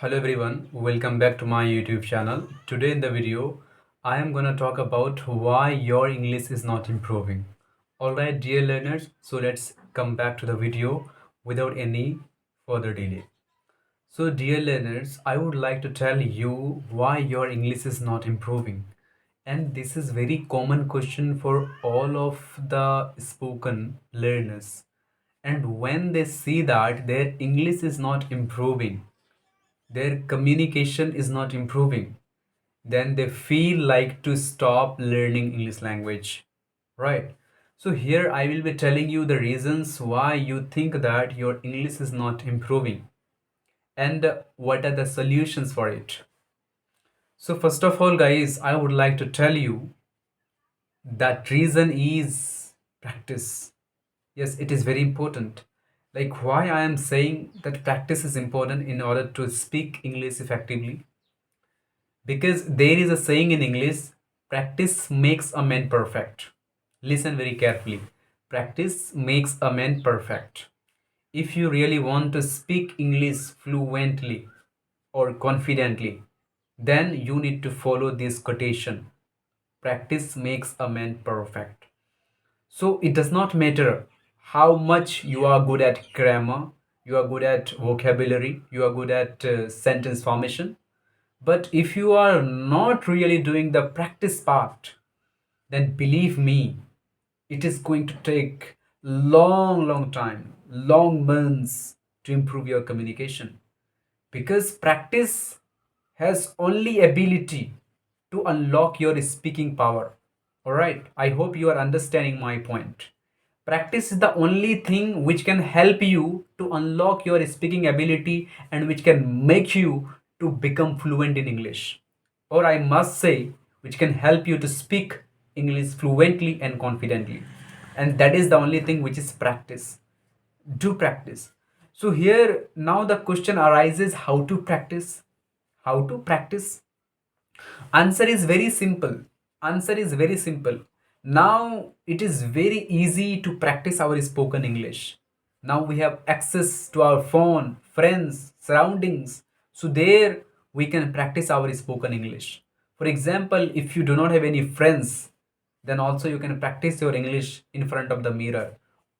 Hello everyone, welcome back to my YouTube channel. Today in the video, I am gonna talk about why your English is not improving. Alright dear learners, so let's come back to the video without any further delay. So dear learners, I would like to tell you why your English is not improving. And this is very common question for all of the spoken learners. And when they see that their English is not improving, their communication is not improving, then they feel like to stop learning English language, right? So here I will be telling you the reasons why you think that your English is not improving and what are the solutions for it. So first of all guys, I would like to tell you that reason is practice. Yes, it is very important. Like why I am saying that practice is important in order to speak English effectively. Because there is a saying in English, practice makes a man perfect. Listen very carefully. Practice makes a man perfect. If you really want to speak English fluently or confidently, then you need to follow this quotation. Practice makes a man perfect. So it does not matter how much you are good at grammar, you are good at vocabulary, you are good at sentence formation, but if you are not really doing the practice part, then believe me, it is going to take long time, long months to improve your communication. Because practice has only ability to unlock your speaking power. All right, I hope you are understanding my point. Practice is the only thing which can help you to unlock your speaking ability and which can make you to become fluent in English. Or I must say, which can help you to speak English fluently and confidently. And that is the only thing which is practice. Do practice. So here now the question arises, how to practice? How to practice? Answer is very simple. Answer is very simple. Now it is very easy to practice our spoken English. Now we have access to our phone, friends, surroundings. So there we can practice our spoken English. For example, if you do not have any friends, then also you can practice your English in front of the mirror.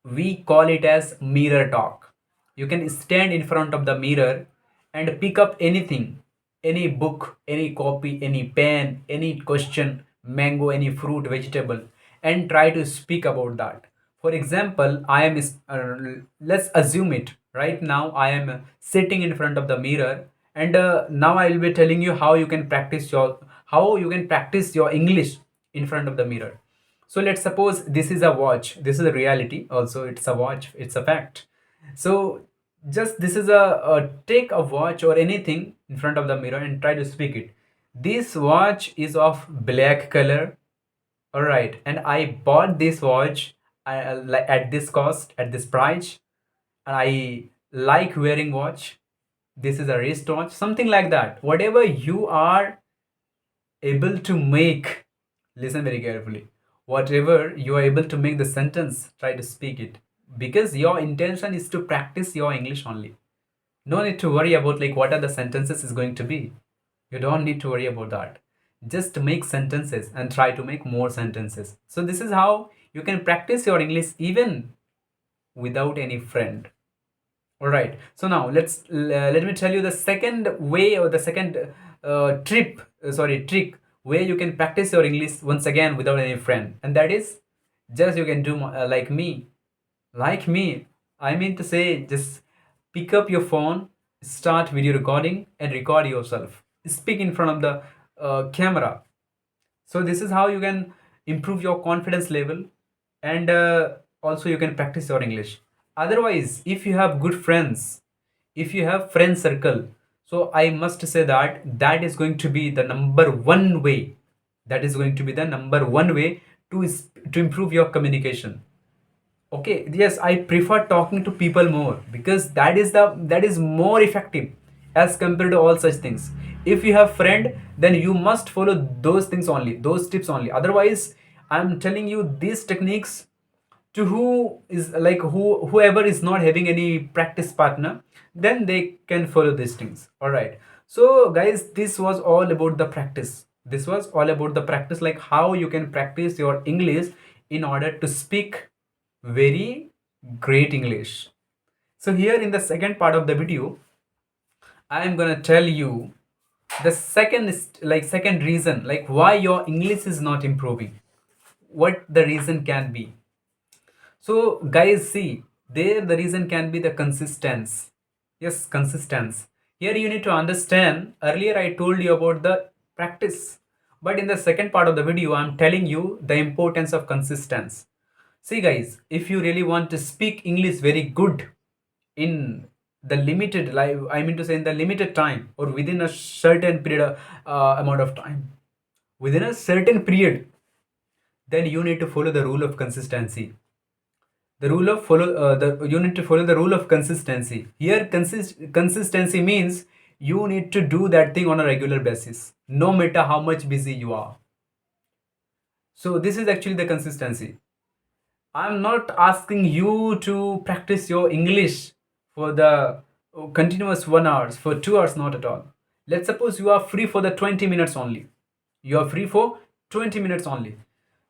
We call it as mirror talk. You can stand in front of the mirror and pick up anything, any book, any copy, any pen, any question, mango, any fruit, vegetable, and try to speak about that. For example, let's assume it right now. I am sitting in front of the mirror, and now I will be telling you how you can practice your English in front of the mirror. So let's suppose this is a watch. This is a reality. Also, it's a watch. It's a fact. So just this is a take a watch or anything in front of the mirror and try to speak it. This watch is of black color. All right, and I bought this watch at this cost, at this price, and I like wearing watch. This is a wristwatch, something like that. Whatever you are able to make, listen very carefully. Whatever you are able to make the sentence, try to speak it, because your intention is to practice your English only. No need to worry about like what are the sentences is going to be. You don't need to worry about that. Just make sentences and try to make more sentences. So this is how you can practice your English even without any friend. All right, so now let me tell you the second way, or the second trick where you can practice your English once again without any friend, and that is just you can do like me. I mean to say, just pick up your phone, start video recording, and record yourself. Speak in front of the camera. So this is how you can improve your confidence level, and also you can practice your English. Otherwise, if you have good friends, if you have friend circle, so I must say that that is going to be the number one way. That is going to be the number one way to improve your communication. Okay, yes, I prefer talking to people more, because that is more effective as compared to all such things. If you have friend, then you must follow those things only, those tips only. Otherwise, I'm telling you these techniques to who is like whoever is not having any practice partner, then they can follow these things. All right, so guys, this was all about the practice. This was all about the practice, like how you can practice your English in order to speak very great English. So here in the second part of the video, I am gonna tell you the second second reason, like why your English is not improving, what the reason can be. So guys, see, there the reason can be the consistency. Yes, consistency. Here you need to understand, earlier I told you about the practice, but in the second part of the video I'm telling you the importance of consistency. See guys, if you really want to speak English very good in the limited, like I mean to say in the limited time, or within a certain period, amount of time, within a certain period, then you need to follow the rule of consistency. The rule of follow the You need to follow the rule of consistency. Here consistency means you need to do that thing on a regular basis, no matter how much busy you are. So this is actually the consistency. I'm not asking you to practice your English for the continuous 1 hours, for 2 hours, not at all. Let's suppose you are free for the 20 minutes only. You are free for 20 minutes only.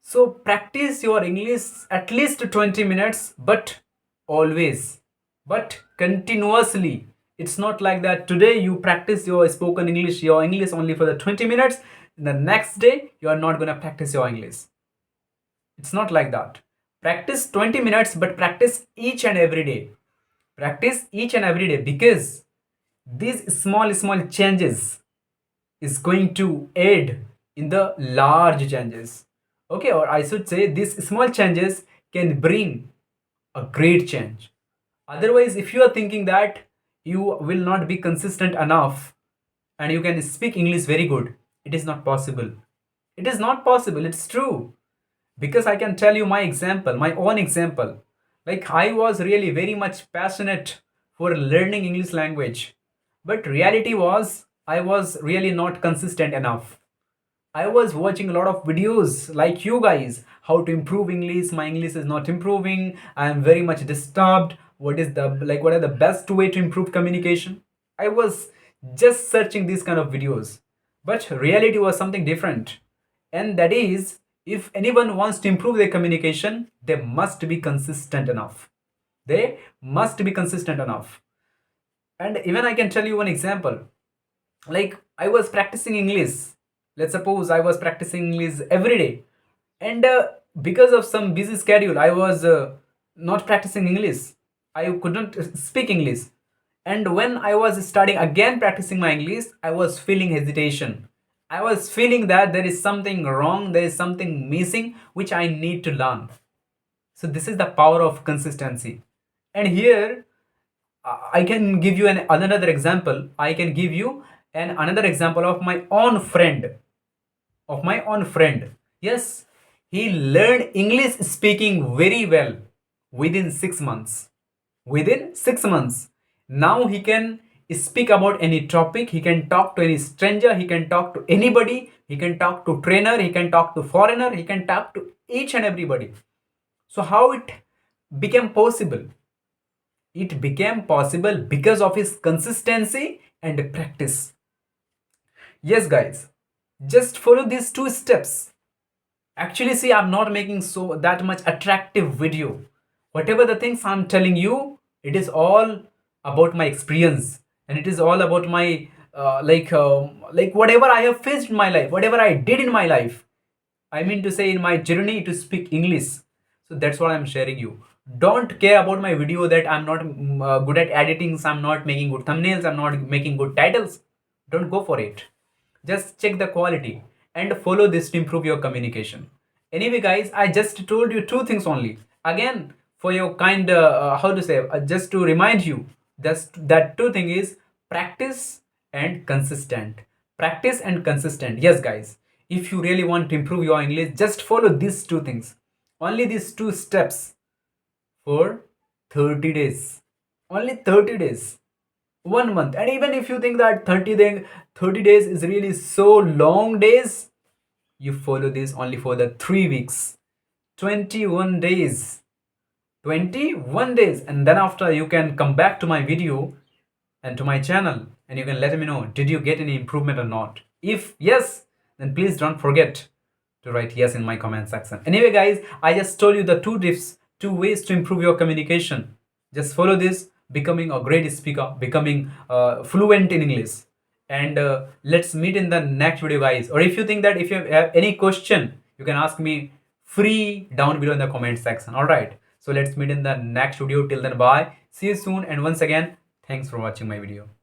So practice your English at least 20 minutes, but always, but continuously. It's not like that today you practice your spoken English, your English only for the 20 minutes, the next day you are not going to practice your English. It's not like that. Practice 20 minutes, but practice each and every day. Practice each and every day, because these small changes is going to aid in the large changes. Okay, or I should say these small changes can bring a great change. Otherwise, if you are thinking that you will not be consistent enough and you can speak English very good, it is not possible. It is not possible. It's true, because I can tell you my example, my own example. Like I was really very much passionate for learning English language, but reality was I was really not consistent enough. I was watching a lot of videos like you guys, how to improve English. My English is not improving. I am very much disturbed. What are the best way to improve communication? I was just searching these kind of videos. But reality was something different. And that is, if anyone wants to improve their communication, they must be consistent enough. They must be consistent enough. And even I can tell you one example. Like I was practicing English. Let's suppose I was practicing English every day, and because of some busy schedule I was not practicing English. I couldn't speak English, and when I was starting again practicing my English, I was feeling hesitation. I was feeling that there is something wrong, there is something missing which I need to learn. So this is the power of consistency. And here I can give you another example. I can give you another example of my own friend. Of my own friend. Yes, he learned English speaking very well within 6 months. Within 6 months. Now he can speak about any topic. He can talk to any stranger. He can talk to anybody. He can talk to trainer. He can talk to foreigner. He can talk to each and everybody. So how it became possible? It became possible because of his consistency and practice. Yes, guys, just follow these two steps. Actually, see, I'm not making so that much attractive video. Whatever the things I'm telling you, it is all about my experience, and it is all about my like whatever I have faced in my life, whatever I did in my life. I mean to say in my journey to speak English. So that's what I'm sharing you. Don't care about my video that I'm not good at editing, I'm not making good thumbnails, I'm not making good titles. Don't go for it. Just check the quality and follow this to improve your communication. Anyway, guys, I just told you two things only. Again, for your kind, how to say, just to remind you, just that two thing is practice and consistent. Practice and consistent. Yes, guys. If you really want to improve your English, just follow these two things. Only these two steps for 30 days. Only 30 days. 1 month. And even if you think that 30 days is really so long days, you follow this only for the 3 weeks. 21 days. 21 days, and then after you can come back to my video and to my channel, and you can let me know, did you get any improvement or not? If yes, then please don't forget to write yes in my comment section. Anyway guys, I just told you the two tips, two ways to improve your communication. Just follow this, becoming a great speaker, becoming fluent in English. And let's meet in the next video guys. Or if you think that if you have any question, you can ask me free down below in the comment section. All right, so let's meet in the next video. Till then, bye, see you soon, and once again, thanks for watching my video.